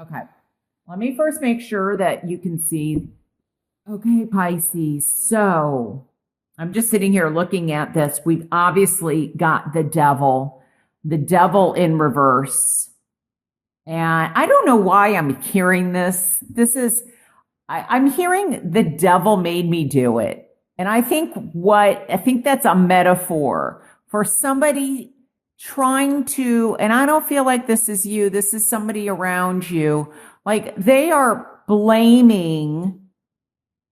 Okay. Let me first make sure that you can see. Okay, Pisces. So I'm just sitting here looking at this. We've obviously got the devil in reverse. And I don't know why I'm hearing this. I'm hearing the devil made me do it. And I think that's a metaphor for somebody trying to, and I don't feel like this is you, this is somebody around you. Like they are blaming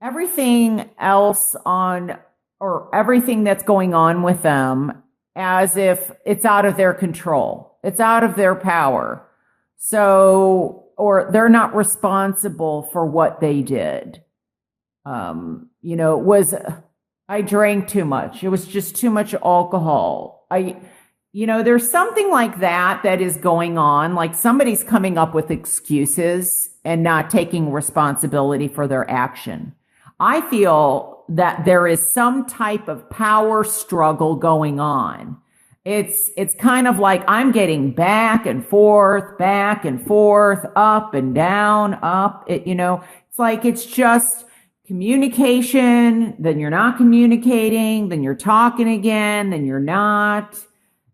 everything else on, or everything that's going on with them as if it's out of their control. It's out of their power. So, or they're not responsible for what they did. I drank too much. It was just too much alcohol. There's something like that is going on. Like somebody's coming up with excuses and not taking responsibility for their action. I feel that there is some type of power struggle going on. It's kind of like I'm getting back and forth, up and down, up. It's like it's just communication, then you're not communicating, then you're talking again, then you're not.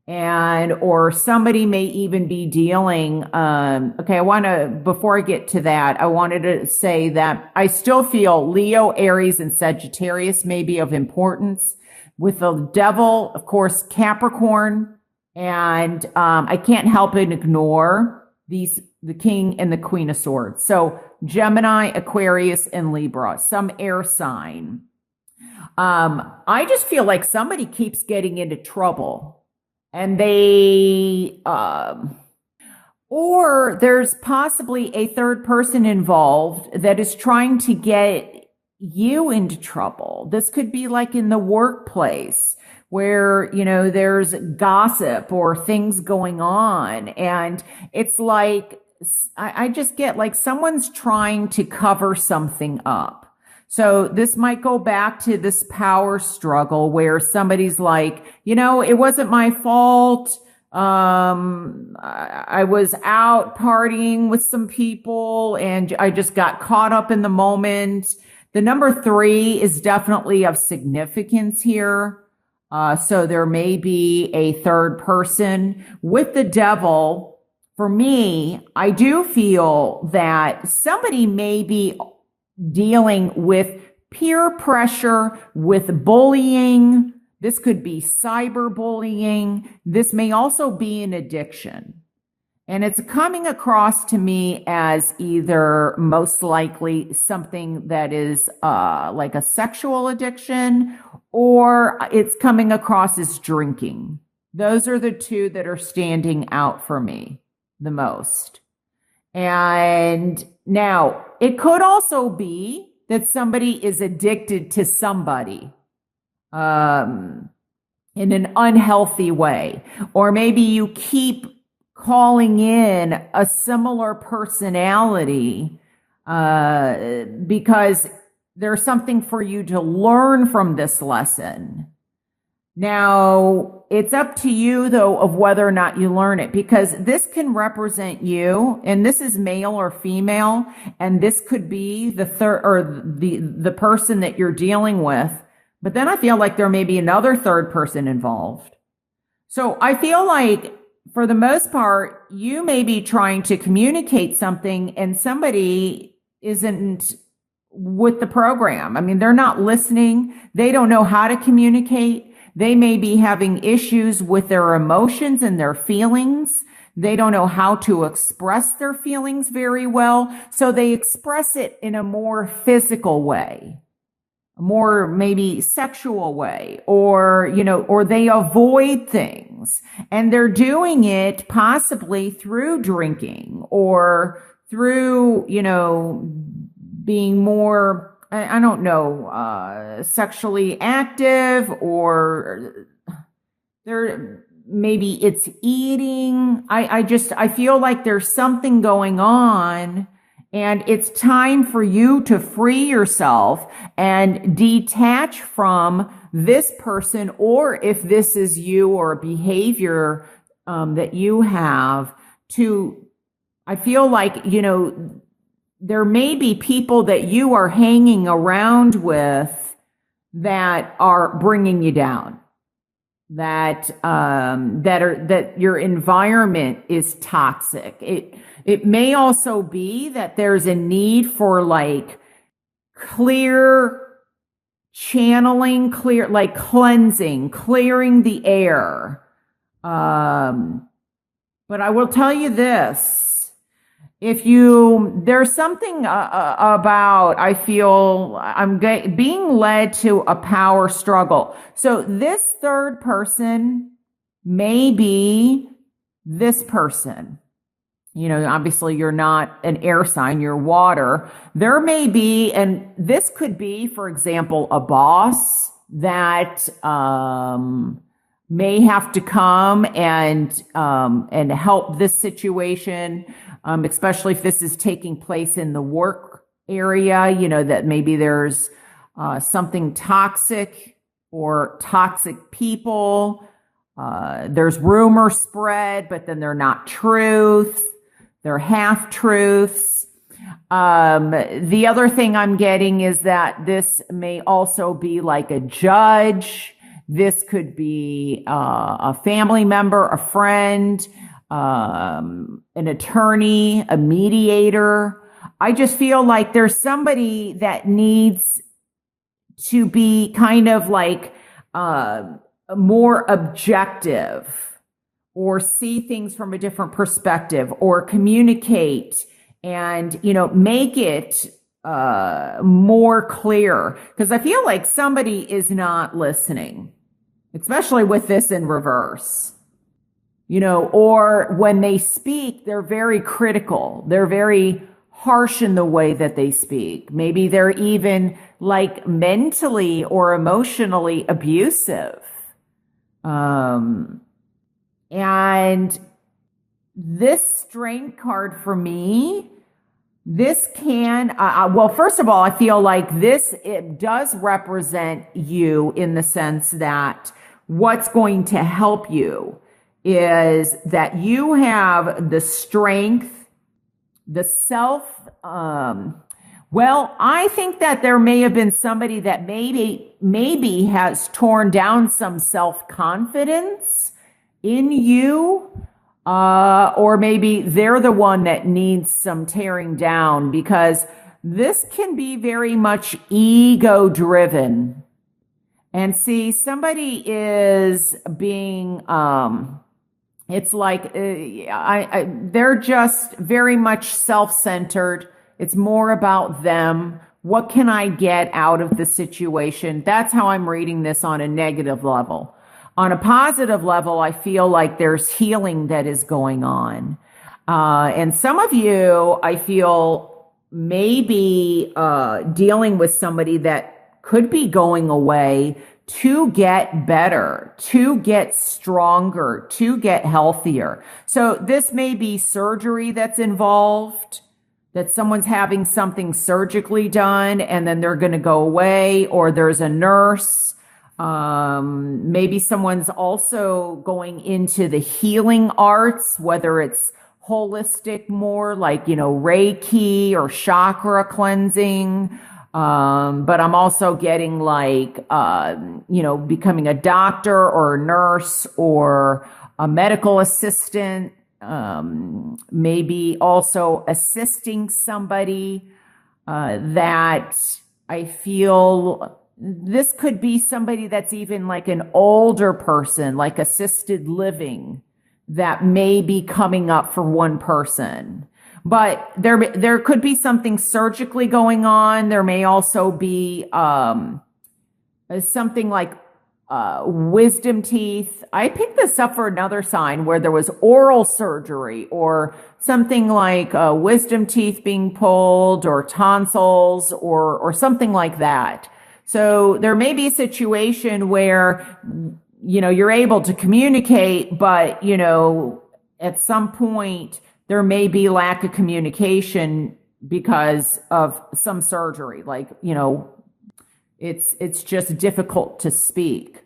Or somebody may even be dealing, before I get to that, I wanted to say that I still feel Leo, Aries, and Sagittarius may be of importance. With the devil, of course, Capricorn, and I can't help but ignore the King and the Queen of Swords. So Gemini, Aquarius, and Libra, some air sign. I just feel like somebody keeps getting into trouble. And or there's possibly a third person involved that is trying to get you into trouble. This could be like in the workplace where, there's gossip or things going on. And it's like, I just get like someone's trying to cover something up. So this might go back to this power struggle where somebody's like, it wasn't my fault. I was out partying with some people and I just got caught up in the moment. The number 3 is definitely of significance here. So there may be a third person with the devil. For me, I do feel that somebody may be dealing with peer pressure, with bullying. This could be cyberbullying. This may also be an addiction. And it's coming across to me as either most likely something that is like a sexual addiction, or it's coming across as drinking. Those are the two that are standing out for me the most. And now it could also be that somebody is addicted to somebody in an unhealthy way, or maybe you keep calling in a similar personality because there's something for you to learn from this lesson. Now, it's up to you, though, of whether or not you learn it, because this can represent you, and this is male or female, and this could be the third or the person that you're dealing with. But then I feel like there may be another third person involved. So I feel like, for the most part, you may be trying to communicate something, and somebody isn't with the program. I mean, they're not listening. They don't know how to communicate. They may be having issues with their emotions and their feelings. They don't know how to express their feelings very well. So they express it in a more physical way, a more maybe sexual way, or, or they avoid things, and they're doing it possibly through drinking or through, being more, I don't know, sexually active, or maybe it's eating. I feel like there's something going on, and it's time for you to free yourself and detach from this person, or if this is you or a behavior that you have, to, I feel like, there may be people that you are hanging around with that are bringing you down, that your environment is toxic. It may also be that there's a need for like clear channeling, like cleansing, clearing the air. But I will tell you this. There's something about, I feel I'm being led to a power struggle. So this third person may be this person. Obviously you're not an air sign, you're water. There may be, and this could be, for example, a boss that, may have to come and help this situation, especially if this is taking place in the work area, that maybe there's something toxic or toxic people. There's rumors spread, but then they're not truth. They're half truths. The other thing I'm getting is that this may also be like a judge. This could be a family member, a friend, an attorney, a mediator. I just feel like there's somebody that needs to be kind of like more objective, or see things from a different perspective, or communicate and, make it more clear. Because I feel like somebody is not listening, especially with this in reverse. Or when they speak, they're very critical. They're very harsh in the way that they speak. Maybe they're even like mentally or emotionally abusive. And this strength card for me, this can, well, first of all, I feel like it does represent you in the sense that what's going to help you is that you have the strength, the well, I think that there may have been somebody that maybe has torn down some self-confidence in you, or maybe they're the one that needs some tearing down, because this can be very much ego-driven. And see, somebody is being, it's like, they're just very much self-centered. It's more about them. What can I get out of the situation? That's how I'm reading this on a negative level. On a positive level, I feel like there's healing that is going on. And some of you, I feel, may be dealing with somebody that could be going away to get better, to get stronger, to get healthier. So this may be surgery that's involved, that someone's having something surgically done and then they're going to go away, or there's a nurse. Maybe someone's also going into the healing arts, whether it's holistic, more like, Reiki or chakra cleansing. But I'm also getting like, becoming a doctor or a nurse or a medical assistant. Maybe also assisting somebody, that I feel this could be somebody that's even like an older person, like assisted living, that may be coming up for one person. But there could be something surgically going on. There may also be something like wisdom teeth. I picked this up for another sign where there was oral surgery, or something like wisdom teeth being pulled, or tonsils, or something like that. So there may be a situation where, you're able to communicate, but, at some point there may be lack of communication because of some surgery. Like, it's just difficult to speak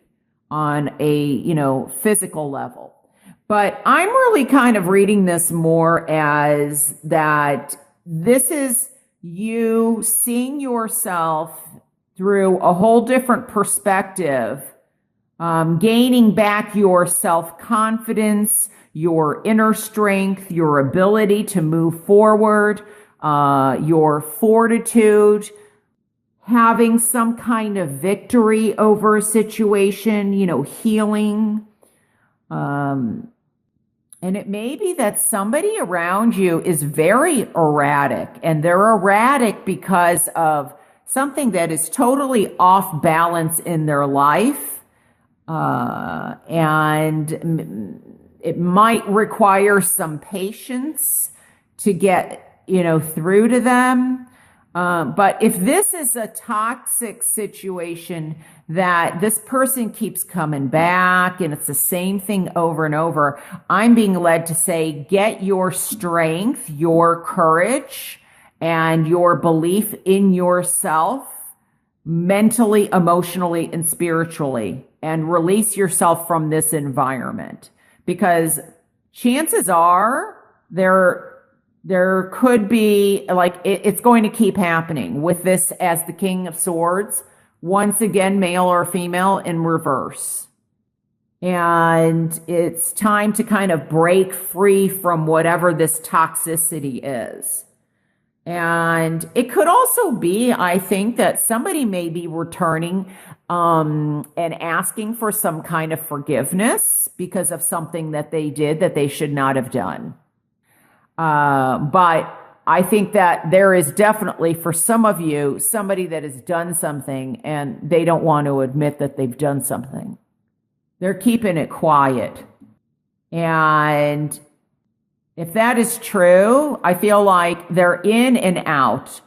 on a, physical level. But I'm really kind of reading this more as that this is you seeing yourself through a whole different perspective, gaining back your self-confidence, your inner strength, your ability to move forward, your fortitude, having some kind of victory over a situation, healing. And it may be that somebody around you is very erratic, and they're erratic because of something that is totally off balance in their life. And it might require some patience to get, through to them. But if this is a toxic situation that this person keeps coming back and it's the same thing over and over, I'm being led to say, get your strength, your courage, and your belief in yourself mentally, emotionally, and spiritually, and release yourself from this environment. Because chances are there could be, it's going to keep happening with this as the King of Swords, once again, male or female in reverse. And it's time to kind of break free from whatever this toxicity is. And it could also be, I think, that somebody may be returning and asking for some kind of forgiveness because of something that they did that they should not have done. But I think that there is definitely, for some of you, somebody that has done something and they don't want to admit that they've done something. They're keeping it quiet. And if that is true, I feel like they're in and out.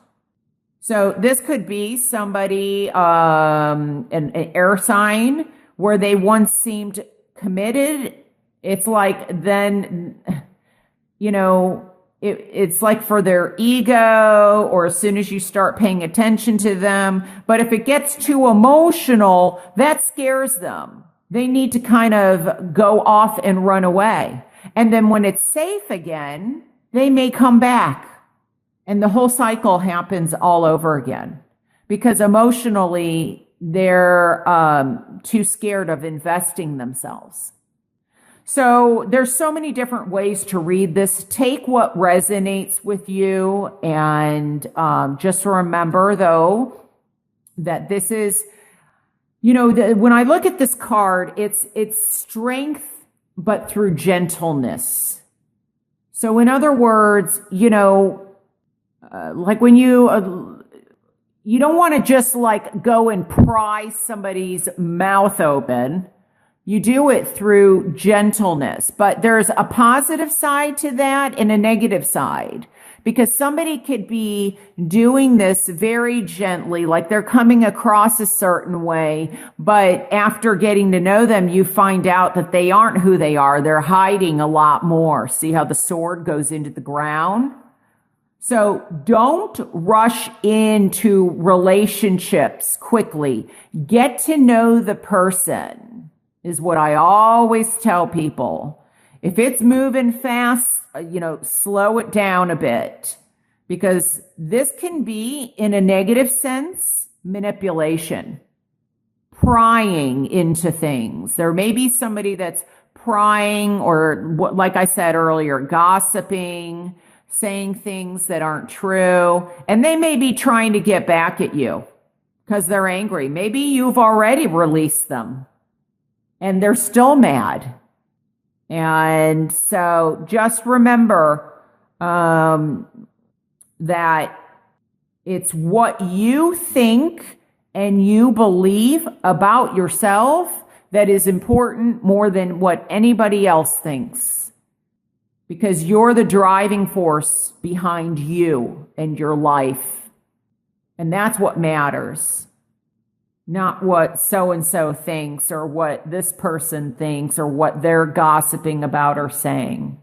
So this could be somebody, an air sign, where they once seemed committed. It's like then, it's like for their ego, or as soon as you start paying attention to them. But if it gets too emotional, that scares them. They need to kind of go off and run away. And then when it's safe again, they may come back. And the whole cycle happens all over again. Because emotionally, they're too scared of investing themselves. So there's so many different ways to read this. Take what resonates with you. And just remember, though, that this is, when I look at this card, it's strength, but through gentleness. So in other words, like when you don't want to just go and pry somebody's mouth open. You do it through gentleness, but there's a positive side to that and a negative side, because somebody could be doing this very gently, like they're coming across a certain way, but after getting to know them, you find out that they aren't who they are. They're hiding a lot more. See how the sword goes into the ground? So don't rush into relationships quickly. Get to know the person is what I always tell people. If it's moving fast, slow it down a bit, because this can be, in a negative sense, manipulation, prying into things. There may be somebody that's prying, or like I said earlier, gossiping, saying things that aren't true, and they may be trying to get back at you because they're angry. Maybe you've already released them and they're still mad. And so just remember that it's what you think and you believe about yourself that is important more than what anybody else thinks, because you're the driving force behind you and your life. And that's what matters. Not what so-and-so thinks or what this person thinks or what they're gossiping about or saying.